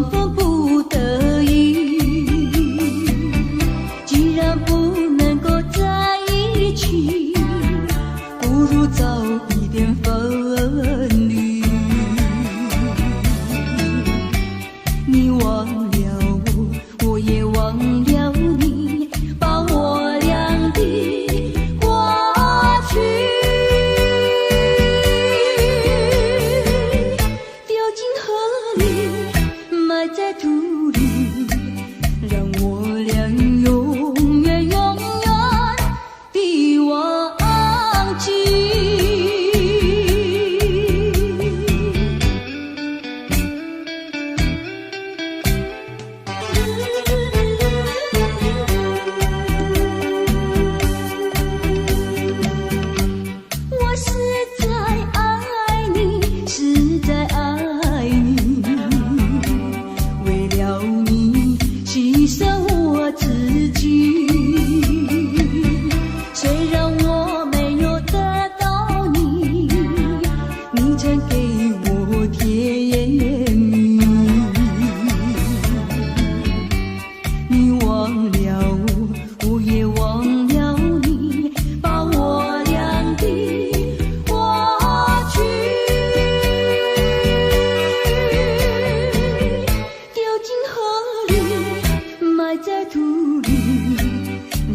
分不得已，既然不能够在一起，不如早一点分离。你忘了我，我也忘了你，把我俩的过去丢进河里，埋在土里，让我俩永远永远地忘记。我实在爱你，实在爱你，为了你牺牲我自己。虽然我没有得到你，你曾给我甜蜜。你忘了我，我也忘了你，把我俩的过去丢进河里，埋在土里，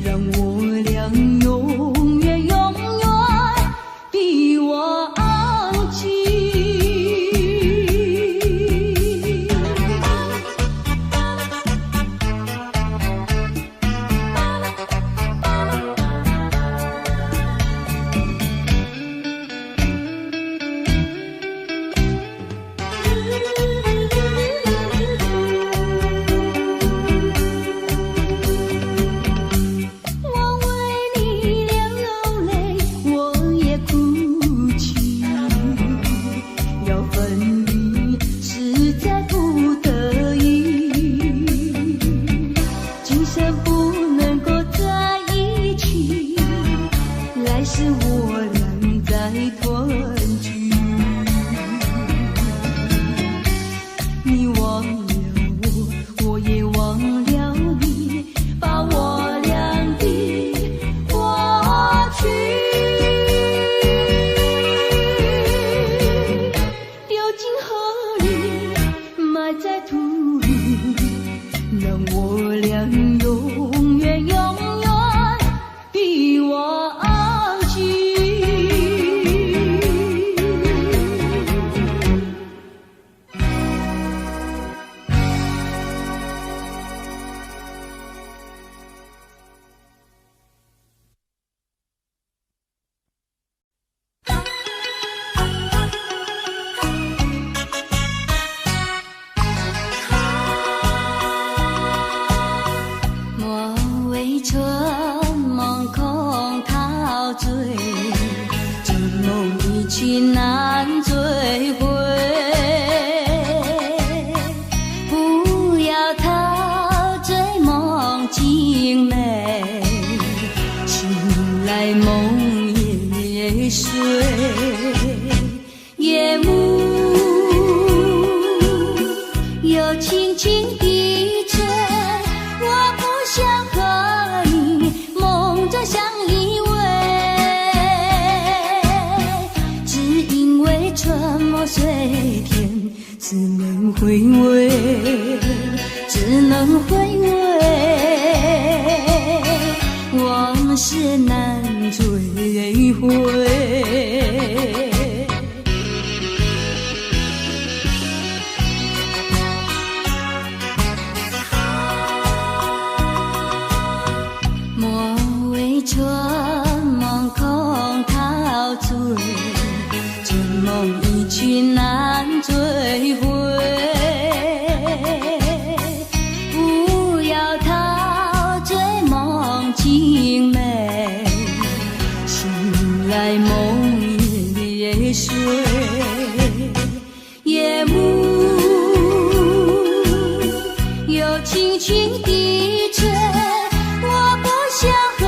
让我俩永远永远地忘记。我为你流泪，我也哭泣，要分离实在不得已，今生不能够在一起，来世我俩再团聚。你忘了我，我也忘了你，把我俩的过去丢进河里，埋在土里，让我俩永远永远地忘记。莫为春梦空陶醉，这梦一去难追回。不要陶醉梦境美，醒来梦也碎。夜幕又轻轻地吹，我不想和你梦中相依偎，只因为春梦随天，只能回味，只能回味，往事难追回。莫为春梦空陶醉，这梦一去难追回。不要陶醉梦境美，醒来梦也碎。夜幕又轻轻地吹，我不想和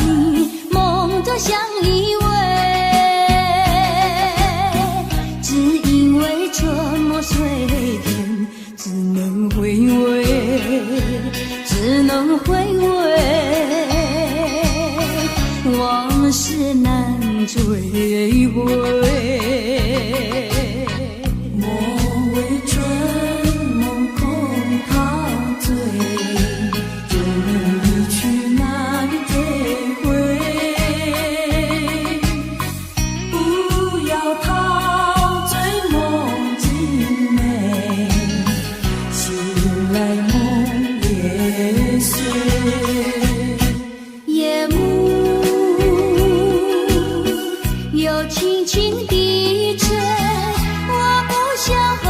你梦中相依偎，只因为春梦随天，只能来梦也碎。夜幕又轻轻地吹，我不想和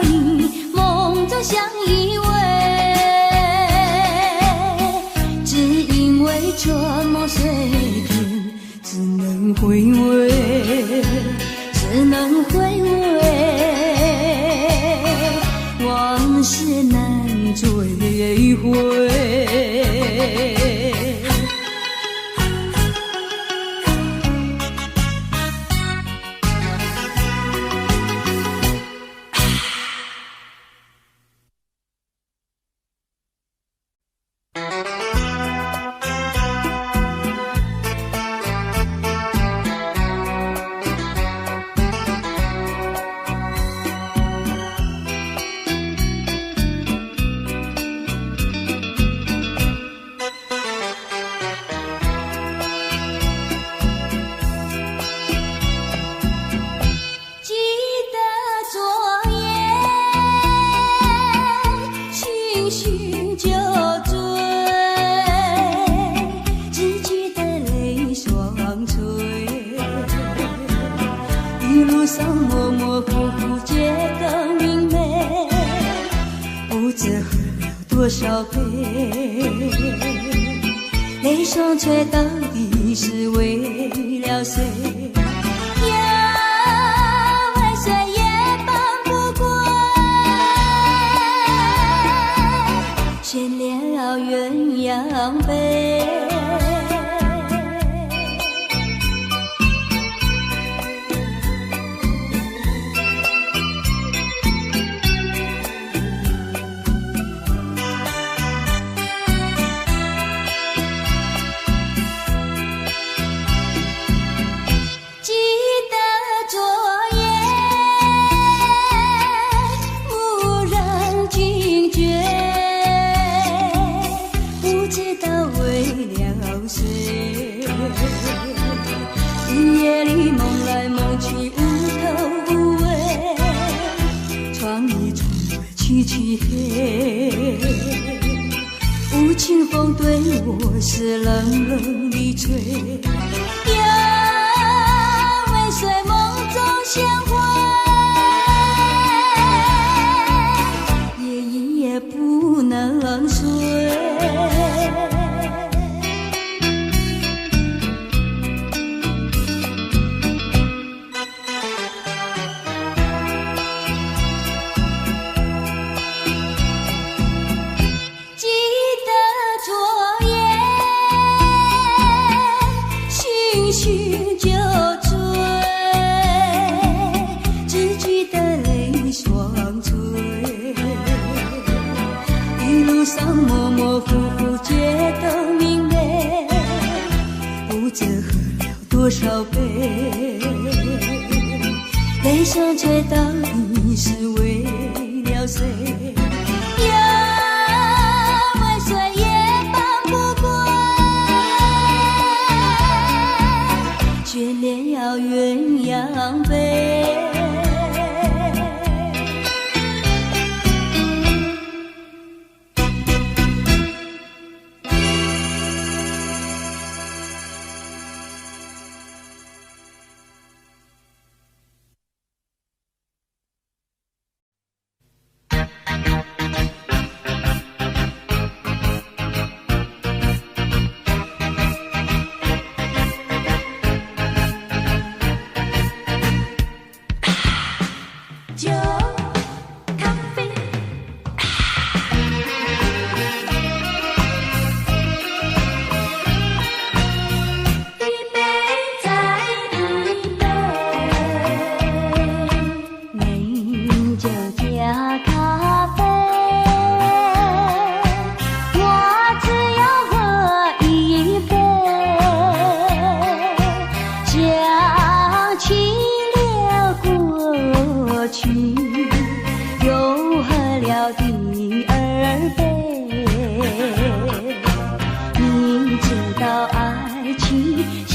你梦中相依偎，只因为春梦随天，只能回味，只能回味，往事难追回。多少杯，泪双垂到底是为了谁？呀，为谁也帮不过，选了鸳鸯杯。夜里梦来梦去无头无尾，窗里窗外凄凄黑，无情风对我是冷冷的吹。呀，为谁梦中相会，夜夜不能睡。模模糊糊觉得明媚，不知喝了多少杯，泪双垂到底是为了谁？呀，为谁也帮不过，选了鸳鸯杯。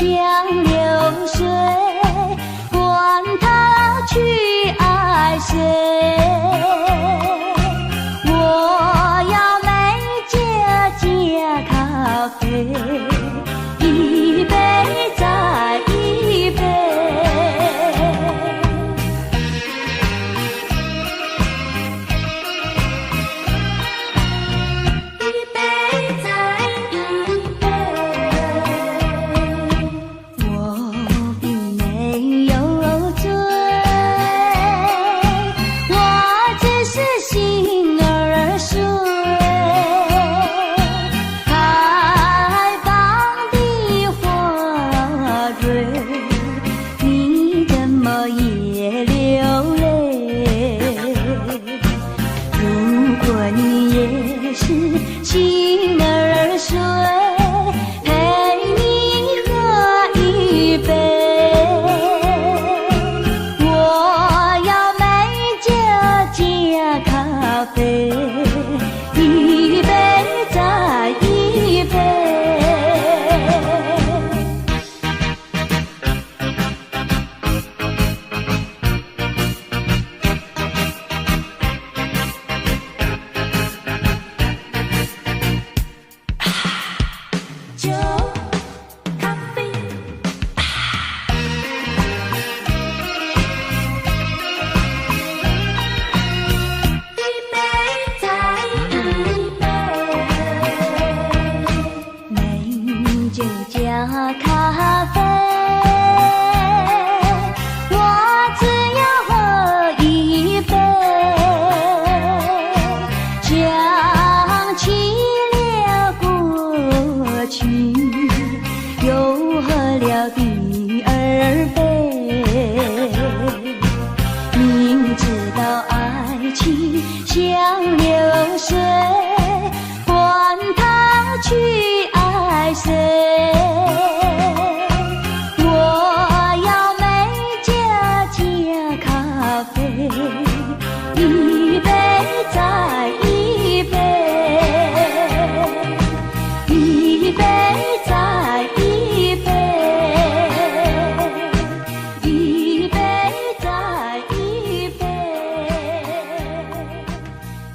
像流水，管他去爱谁，我婚也是心儿水，陪你喝一杯。我要美酒加咖啡，一杯再一杯。酒咖啡，一杯再一杯，美酒加咖啡，我只要喝一杯，想起了过去，又喝了第二杯，明知道爱情像流水，管他去爱谁，我要美酒加咖啡，一杯再一杯，一杯再一杯，一杯再一杯，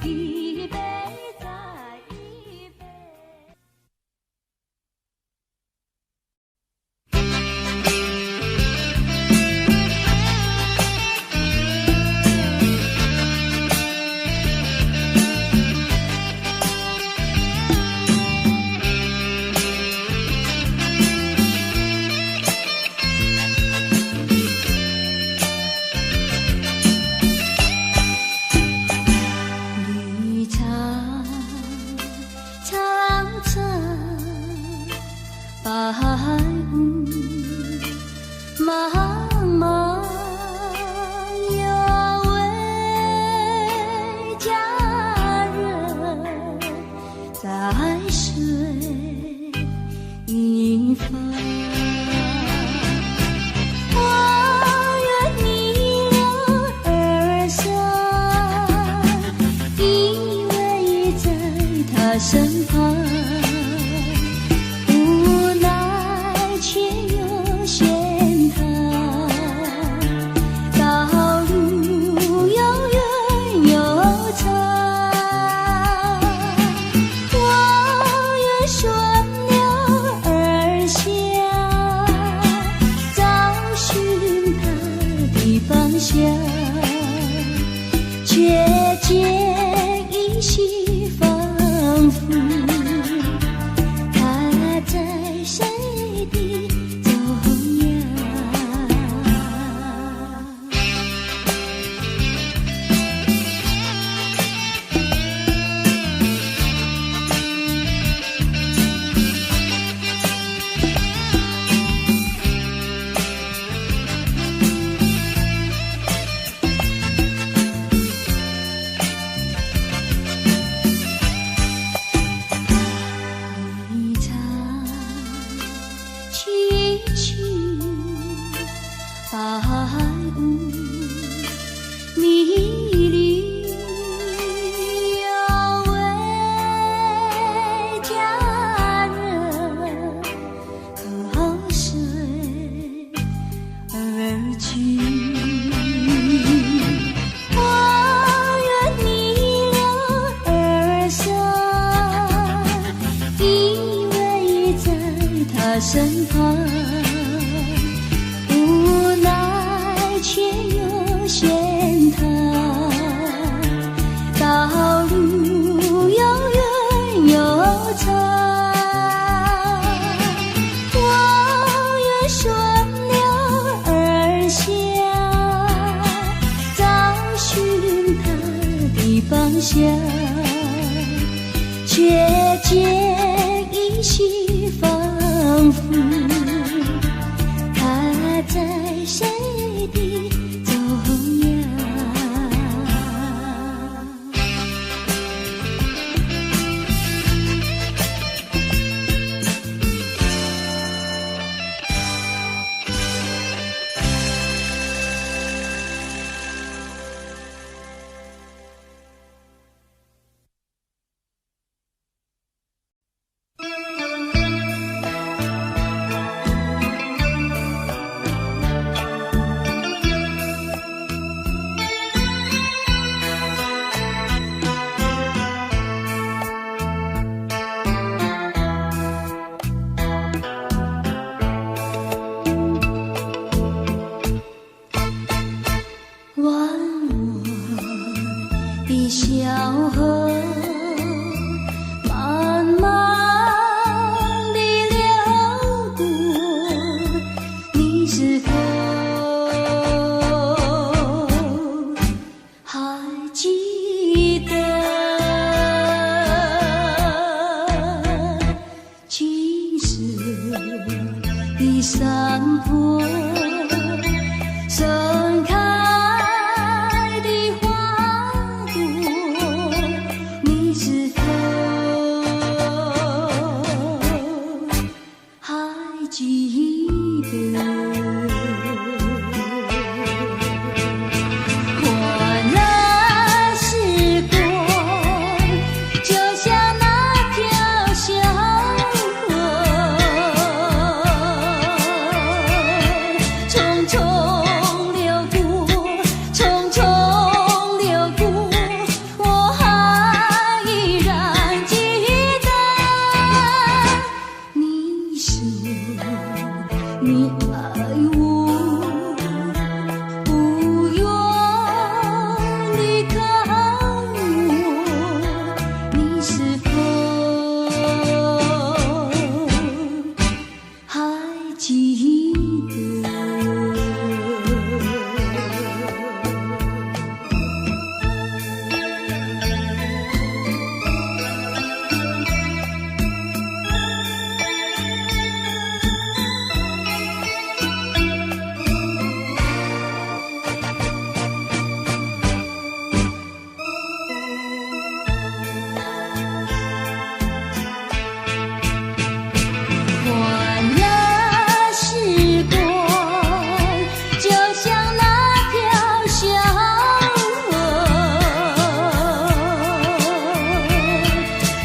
一杯再一杯。绿草苍苍，白雾茫茫，有位佳人在水一方。我愿逆流而上，依偎在他身旁，无奈却又嫌他道路又远又长。我愿顺流而下，找寻他的方向，却见依稀仿佛他在谁的中央。一场凄凄白雾迷离，有位佳人喝水而去。我愿逆流而上，依偎在他身旁，无奈却又嫌他道路又远又长。我愿顺流而下，找寻他的方向，却见依稀仿佛他在谁的中央。山坡，盛开的花朵，你是否还记得？换了时光，就像那条小河，匆匆流过，匆匆流过，我还依然记得。你说你爱我，不愿离开我，你是否还记得？换了时光，就像那条小河，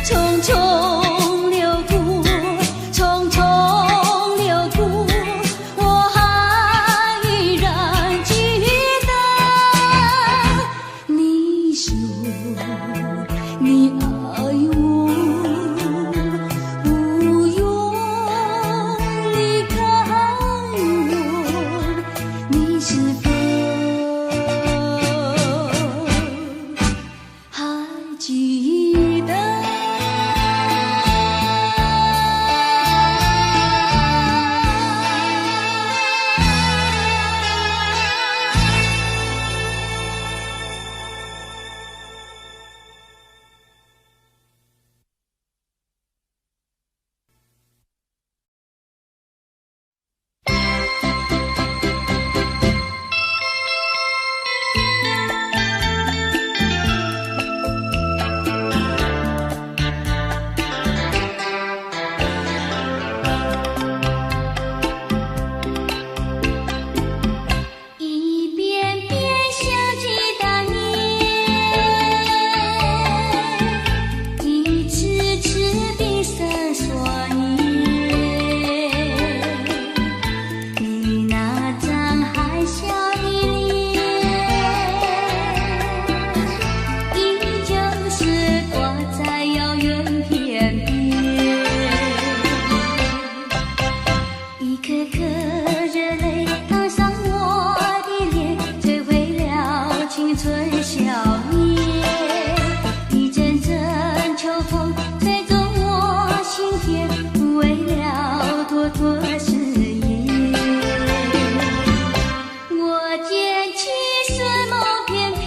匆匆流过，匆匆流过，我还依然记得。你说你爱我，不愿离开我，你是否还记得？一遍遍想起当年，一次次闭上双眼，你那张害羞的脸，依旧是挂在遥远天边，一颗颗热泪淌上我的脸，摧毁了青春笑颜。一阵阵秋风吹动我心田，为了朵朵誓言。我捡起睡梦片片，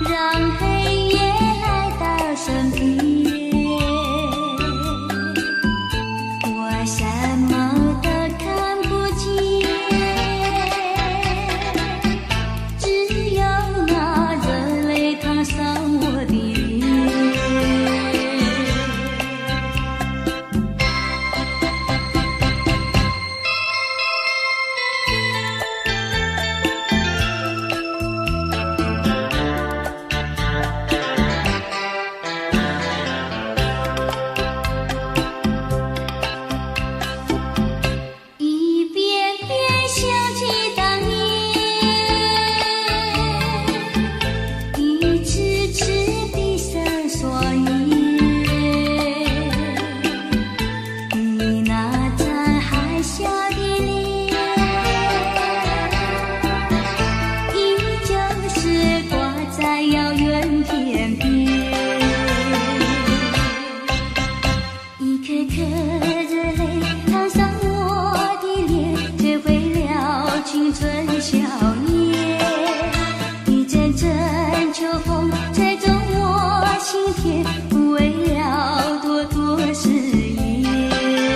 让黑夜来到身边。我什么都看不见，只有那热泪淌上我的脸。一遍遍想起当年，一次次闭上双眼，你那张害羞的脸，依旧是挂在遥远天边。一颗颗热泪淌上我的脸，摧毁了青春笑颜。一阵阵秋风吹动我心田，为了朵朵誓言。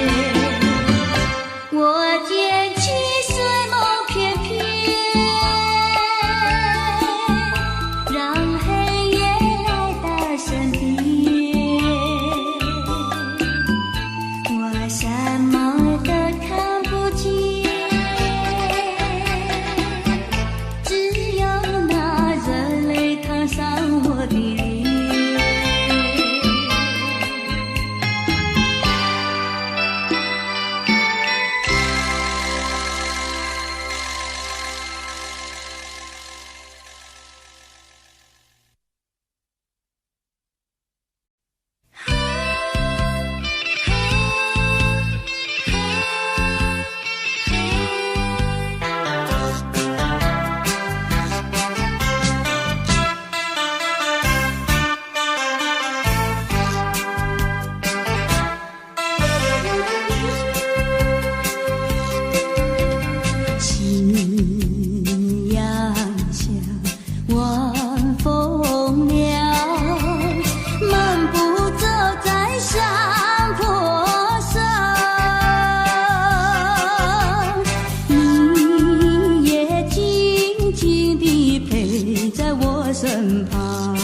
我身旁，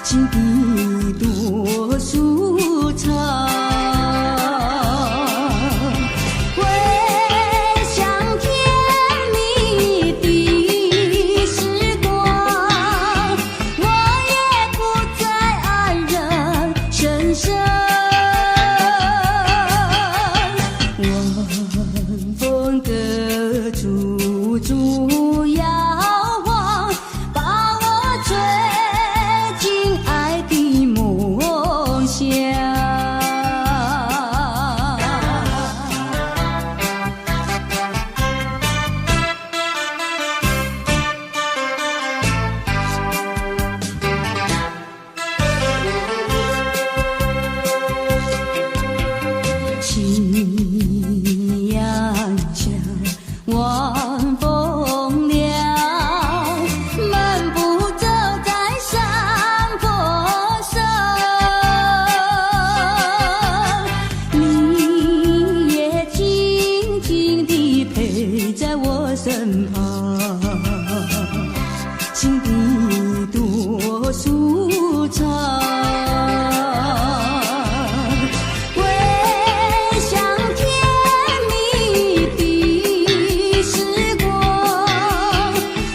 情比多舒畅。身旁，情比多舒畅。回想甜蜜的时光，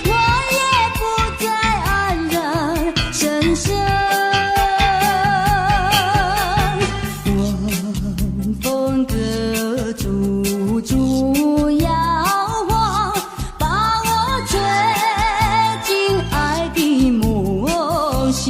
我也不再黯然神伤。晚风隔处处遥望，把我吹进爱的梦乡。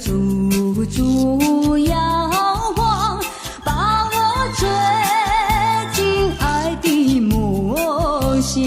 处处遥望，把我吹进爱的梦乡。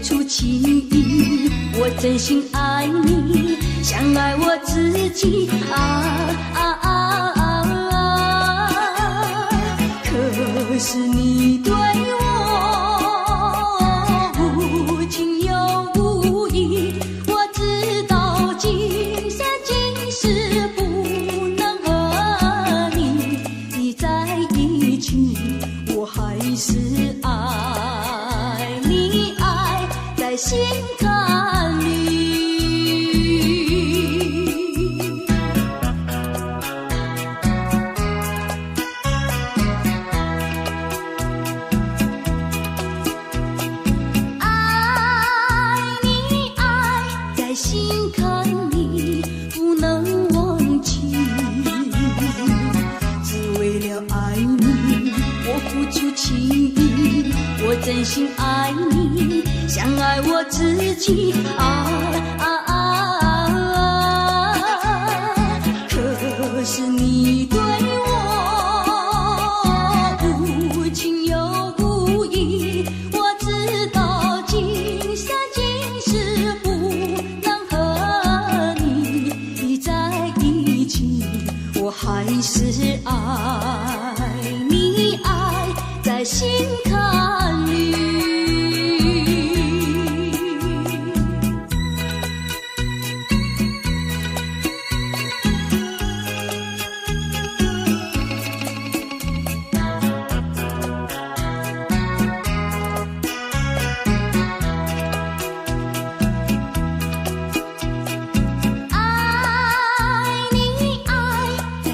出情意，我真心爱你，像爱我自己可是你对我无情又无义，我知道今生今世不能和你在一起，我还是爱你，爱在心坎里。心坎里不能忘记，只为了爱你，我付出情意，我真心爱你，像爱我自己可是你对我无情又无义，我知道今生今世不我还是爱你，爱在心坎里。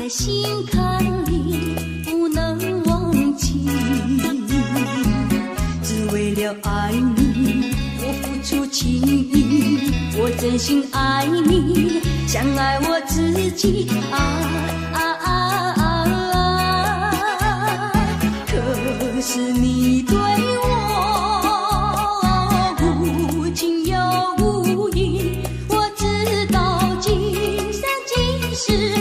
心坎里不能忘记，只为了爱你，我付出情意，我真心爱你，像爱我自己可是你对我无情又无义，我知道今生今世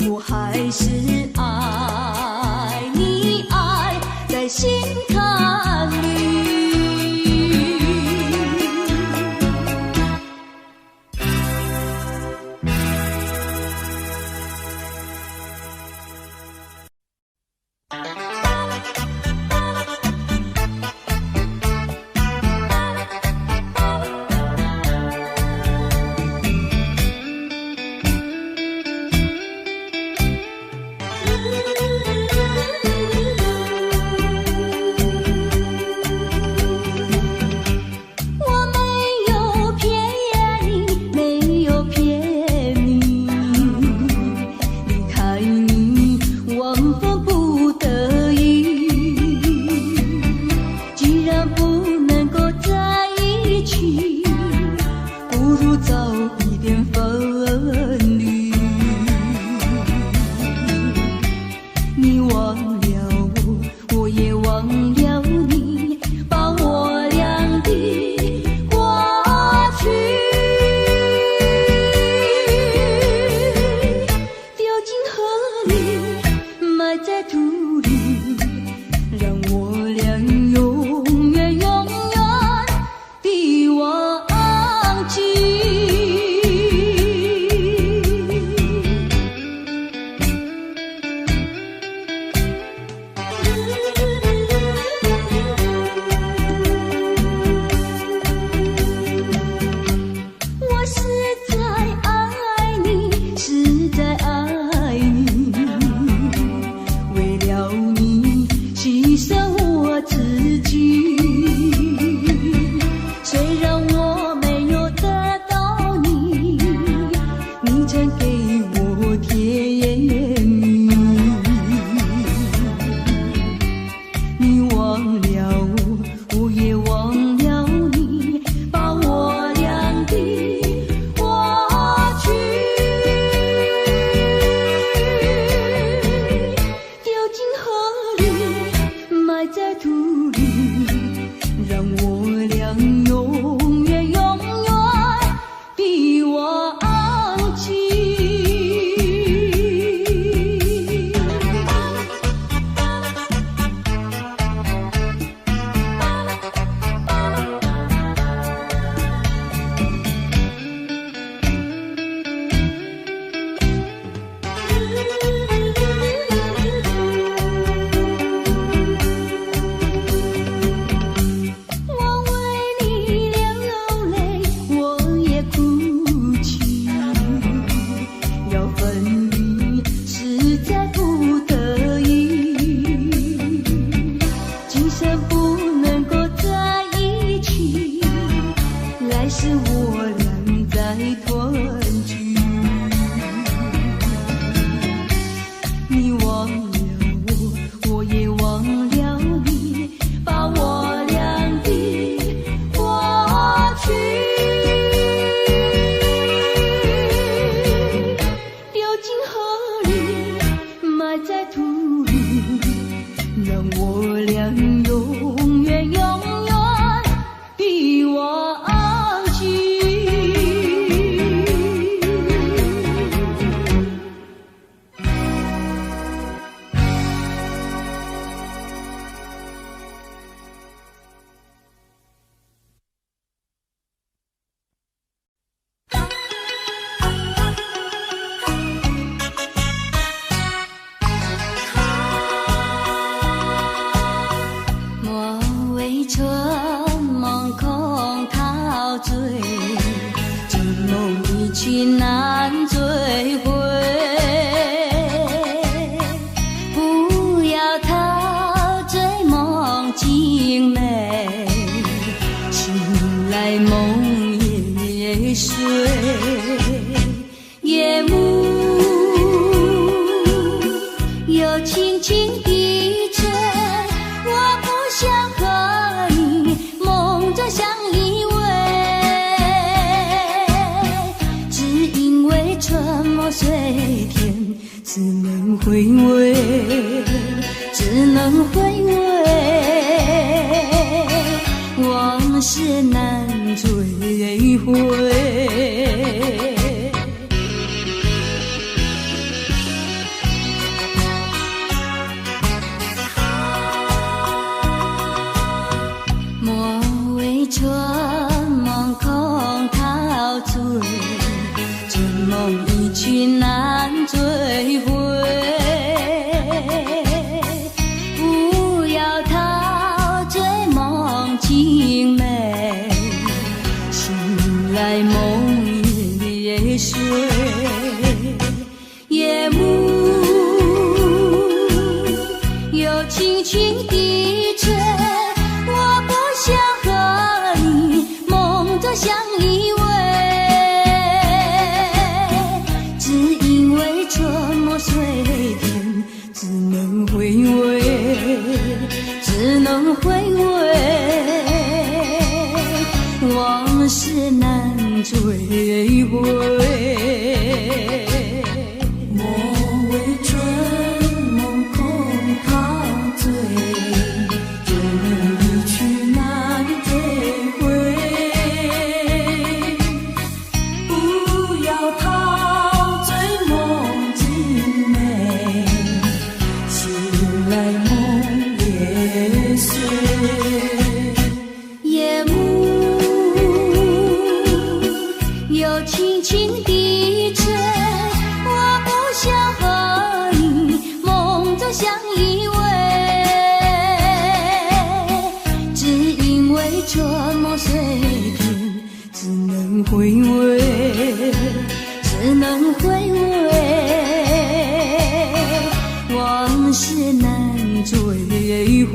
我还是爱你，爱在心坎里。只能回味，只能回味，往事难追回。莫为春梦空陶醉，春梦一去难追回。不要陶醉梦境美，醒来梦也碎。夜幕又轻轻低垂，我不想和你梦中相依偎，只因为春梦水天，只能回味，只能回味，往事难追回。莫为春梦空陶醉，春梦一去难追回。不要陶醉梦境美，醒来梦也碎。夜幕又轻轻低垂，我不想和你梦中相依偎，只因为春梦水天，只能回味，只能回味，往事难追回。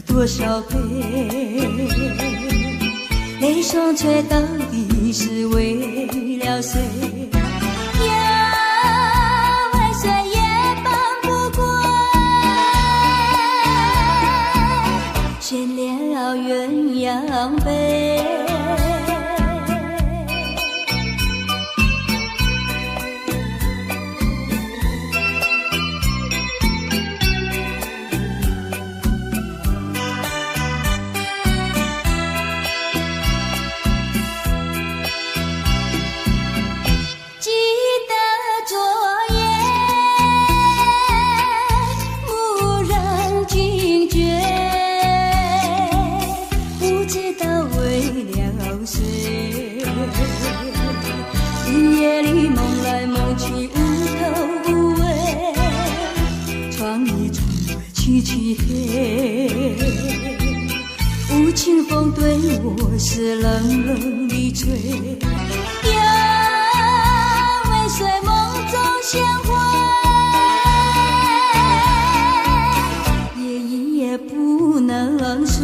多少杯，泪双垂到底是为了谁？呀，为谁也帮不过，选了鸳鸯杯。夜里梦来梦去无头无尾，窗里窗外凄凄黑，无情风对我是冷冷的吹。呀，为谁梦中相会，夜夜不能睡。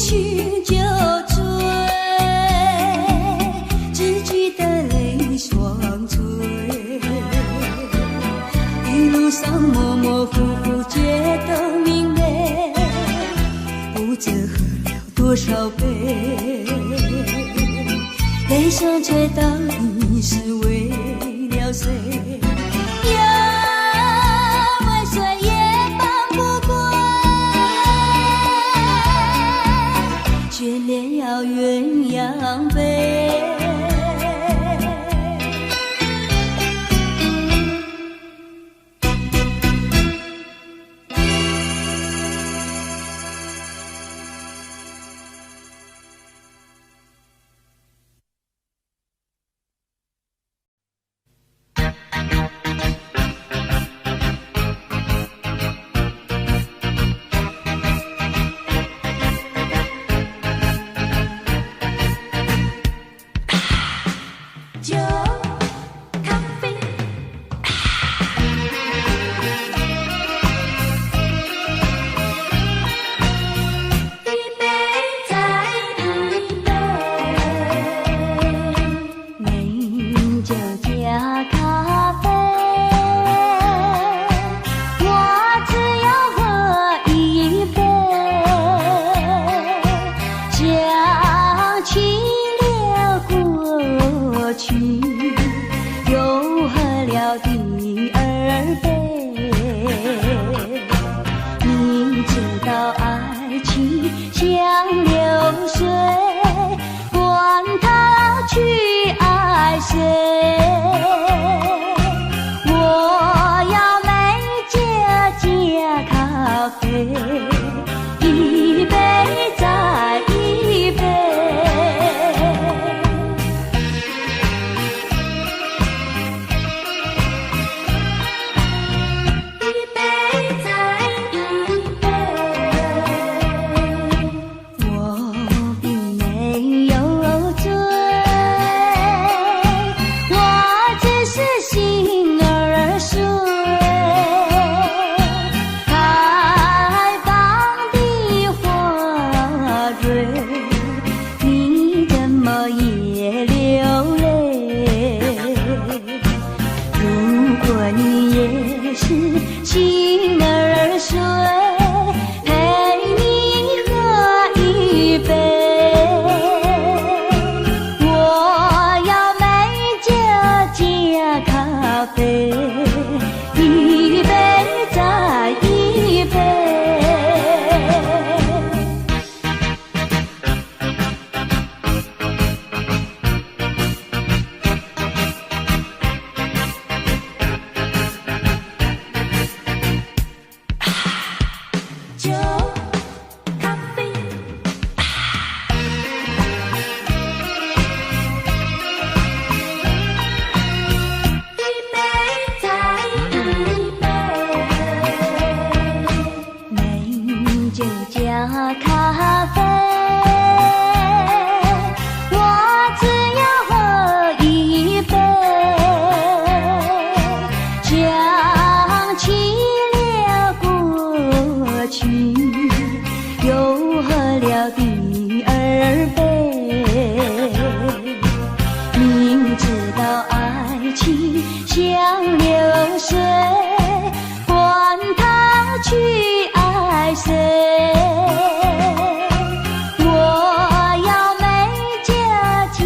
寻就追，只记得泪双垂。一路上模模糊糊觉得明媚，不知喝了多少杯，泪双垂到底是为酒咖啡，一杯再一杯，美酒加咖啡，我只要喝一杯，将清流过去，又喝了第二杯。明知道爱情像流水，管他去爱谁，我要美酒加咖啡，一杯再一杯。一杯再一杯，我并没有醉，我只是心儿碎。开放的花蕊，你怎么也流泪？如果你也是心儿碎，陪你喝一杯，我要美酒加咖啡，一杯再一杯。酒咖啡，一杯再一杯，美酒加咖啡，我只要喝一杯，将清流过去，又喝了第二杯。明知道爱情像流水，管他去爱谁，我要美酒加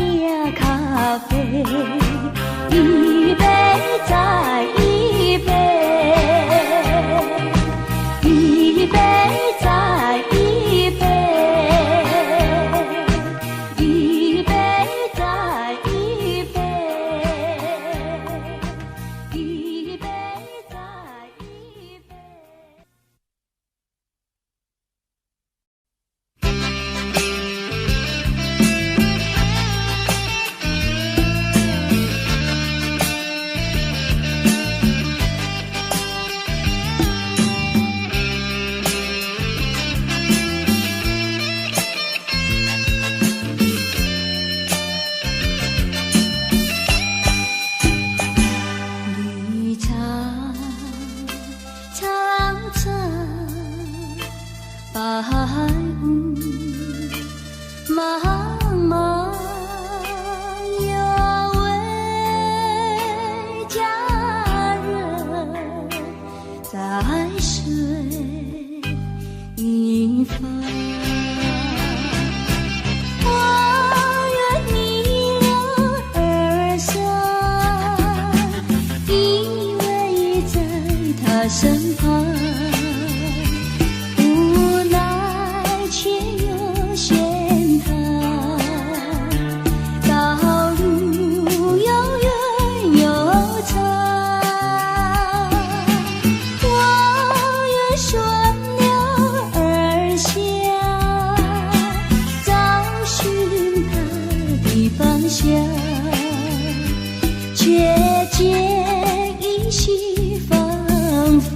咖啡，一杯再一杯，一杯再一杯，一杯再一杯，一杯再一杯。绿草苍苍，白雾茫茫，有位佳人在水一方。我愿逆流而上，依偎在他身旁，无奈却又嫌他道路又远又长。我愿顺流而下，找寻他的方向，却见依稀仿佛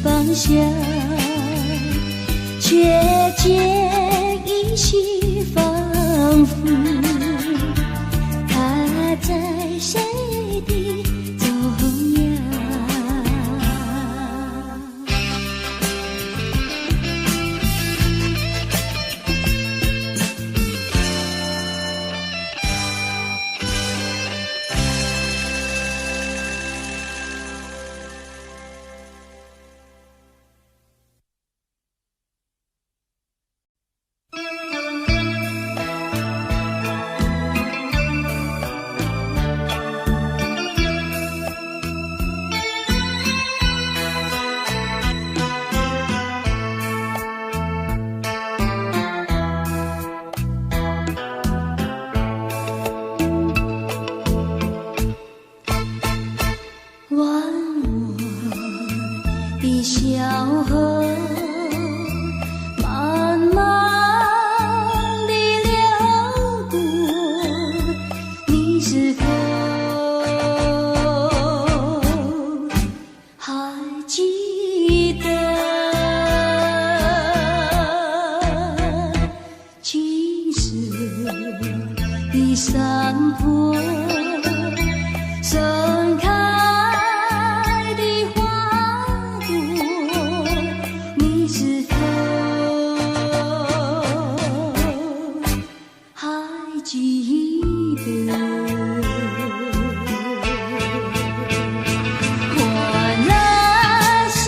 放下，却见依稀仿佛，他在谁的中央？小河慢慢地流过，你是否还记得青涩的山坡？盛开换来是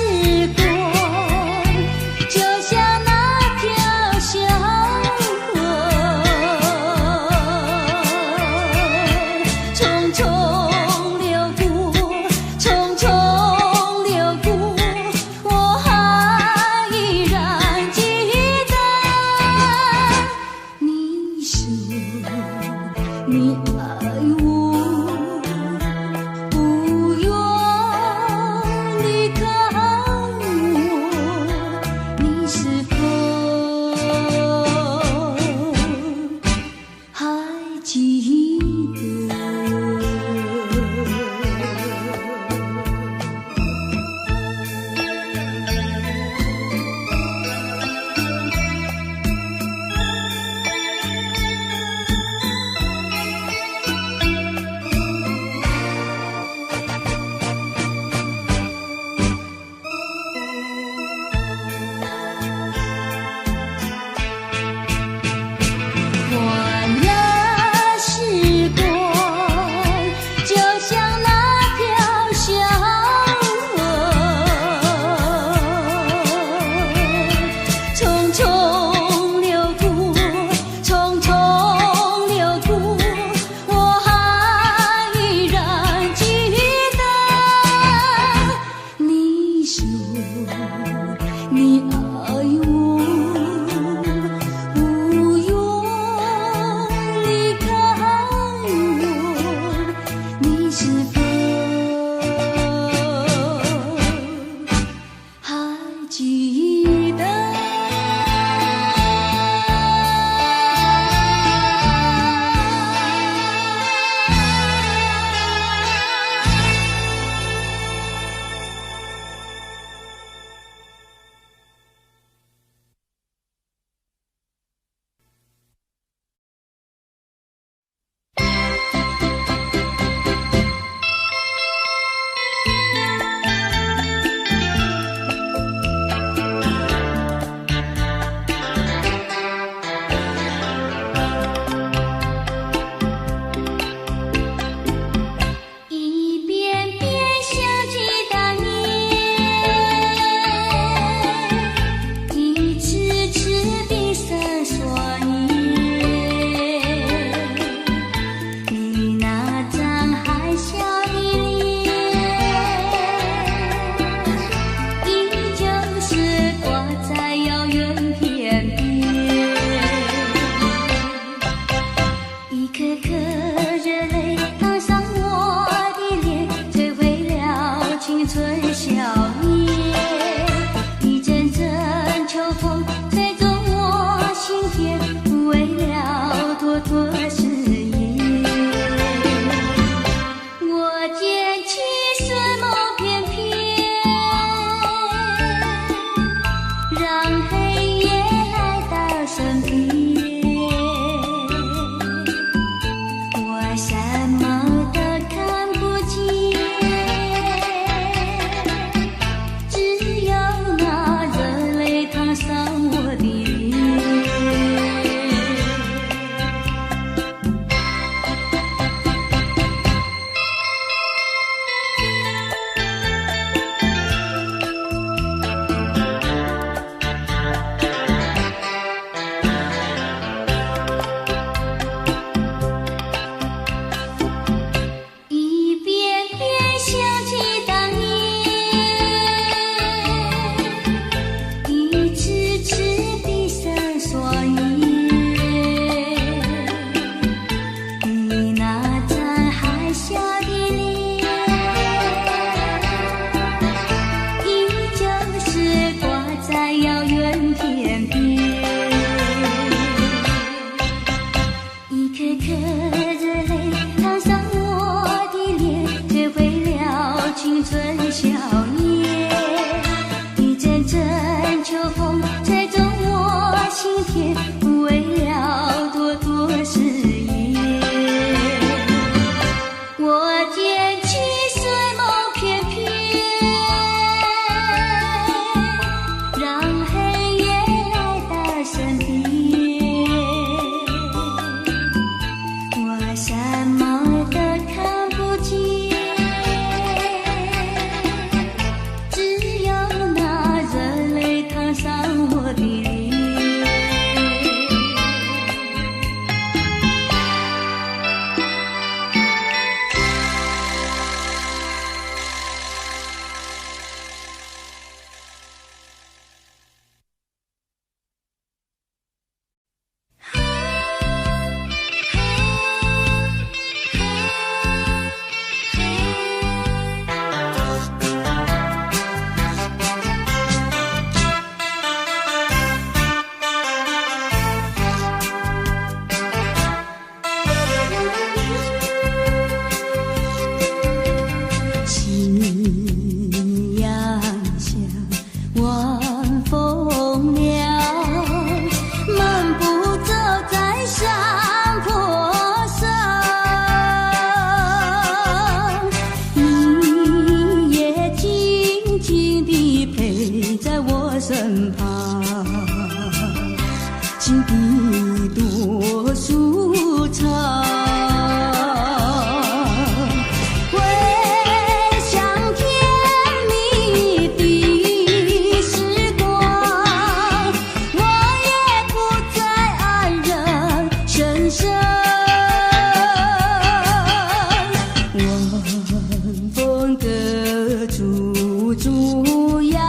烛摇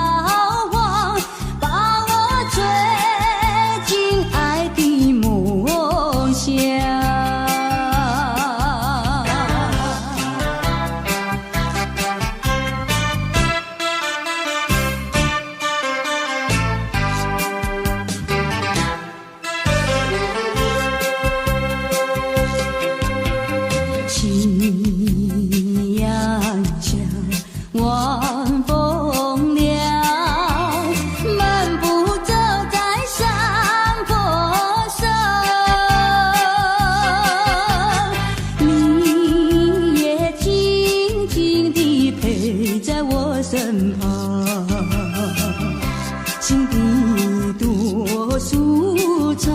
晃，把我追进爱的梦乡。夕阳下，晚风凉，漫步走在山坡上，你也静静地陪在我身旁，心底多舒畅。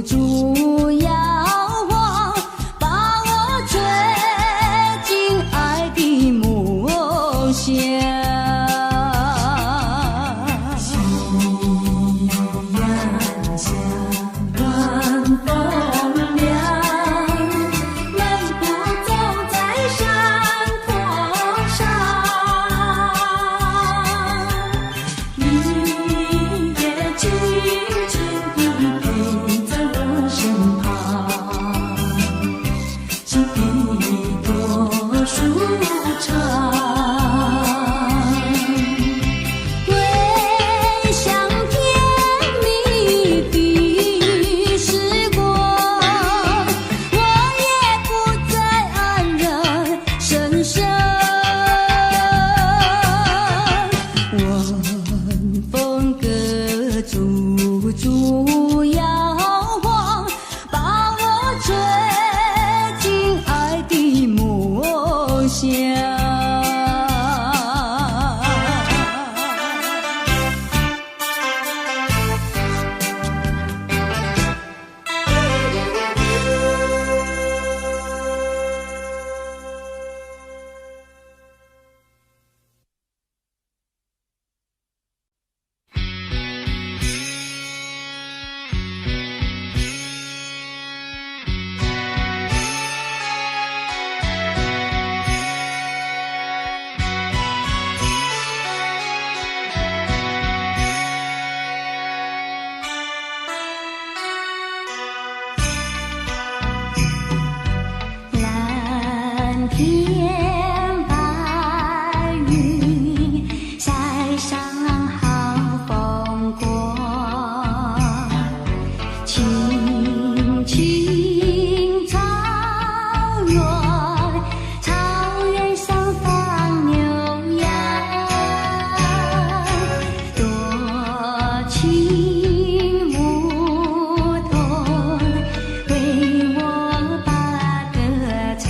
烛摇晃，把我追进爱的梦乡。夕阳下，晚风凉，漫步走在山坡上，你也静静地陪在我身旁，心底多舒畅。回想甜蜜的时光，我也不再黯然神伤。晚风隔烛烛摇晃，把我追进爱的梦乡。蓝天白云，山上好风光，青青草原，草原上放牛羊，多情牧童为我把歌唱。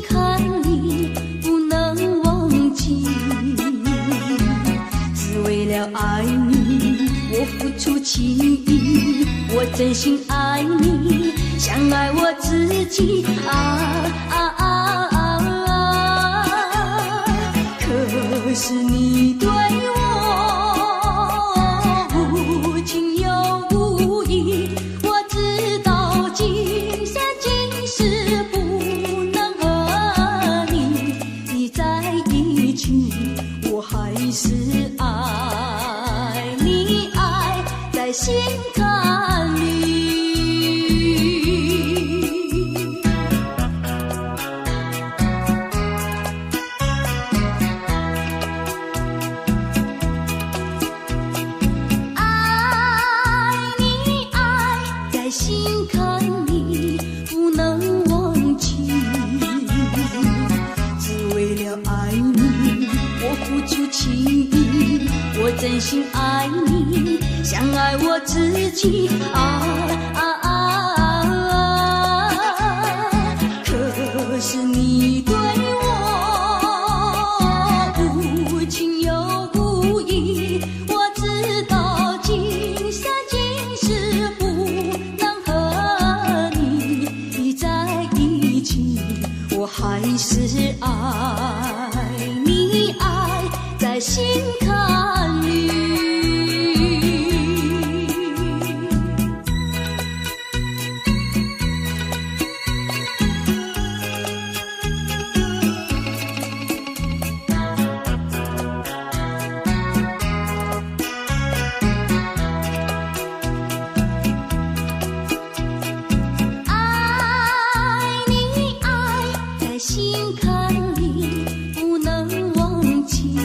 坎里不能忘记，只为了爱你，我付出情谊，我真心爱你，像爱我自己可是你对我无情又无义，我知道今生今世不能和你在一起，我还是爱你，爱在心坎里。心坎里不能忘记，只为了爱你，我付出情谊，我真心爱你，像爱我自己可是你对我无情又无义，我知道今生今世不我还是爱你，爱在心坎里。心坎里不能忘记，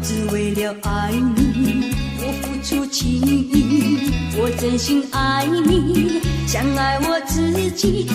只为了爱你，我付出情谊，我真心爱你，像爱我自己